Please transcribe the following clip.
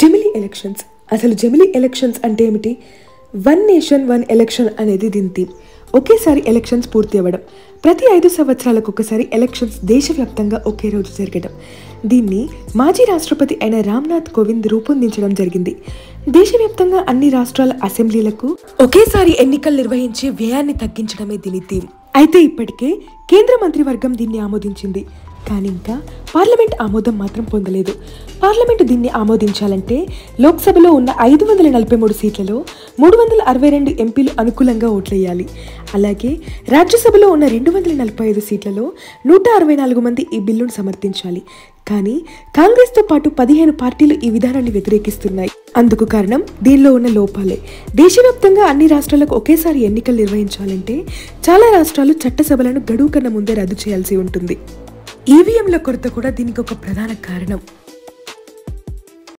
జెమిలీ elections. అసలు జెమిలీ elections అంటే ఏమిటి? వన్ నేషన్ వన్ ఎలక్షన్ అనేది దీని థీమ్. ఒకేసారి ఎలక్షన్స్ పూర్తి అవ్వడం, ప్రతి 5 సంవత్సరాలకు ఒకసారి ఎలక్షన్స్ దేశవ్యాప్తంగా ఒకే రోజు జరగడం. దీన్ని మాజీ రాష్ట్రపతి అయిన రామ్నాథ్ కోవింద్ రూపొందించడం జరిగింది. దేశవ్యాప్తంగా అన్ని రాష్ట్రాల అసెంబ్లీలకు ఒకేసారి ఎన్నికలు నిర్వహించి వ్యయాన్ని తగ్గించడమే దీని థీమ్. అయితే ఇప్పటికే కేంద్ర మంత్రివర్గం దీన్ని ఆమోదించింది, కానీ ఇంకా పార్లమెంట్ ఆమోదం మాత్రం పొందలేదు. పార్లమెంటు దీన్ని ఆమోదించాలంటే లోక్సభలో ఉన్న 543 సీట్లలో 362 ఎంపీలు అనుకూలంగా ఓట్లేయాలి. అలాగే రాజ్యసభలో ఉన్న 245 సీట్లలో 164 మంది ఈ బిల్లును సమర్థించాలి. కానీ కాంగ్రెస్తో పాటు 15 పార్టీలు ఈ విధానాన్ని వ్యతిరేకిస్తున్నాయి. అందుకు కారణం దీనిలో ఉన్న లోపాలే. దేశవ్యాప్తంగా అన్ని రాష్ట్రాలకు ఒకేసారి ఎన్నికలు నిర్వహించాలంటే చాలా రాష్ట్రాలు చట్టసభలను గడువు కన్నా ముందే రద్దు చేయాల్సి ఉంటుంది. ఈవీఎంల కొరత కూడా దీనికి ఒక ప్రధాన కారణం.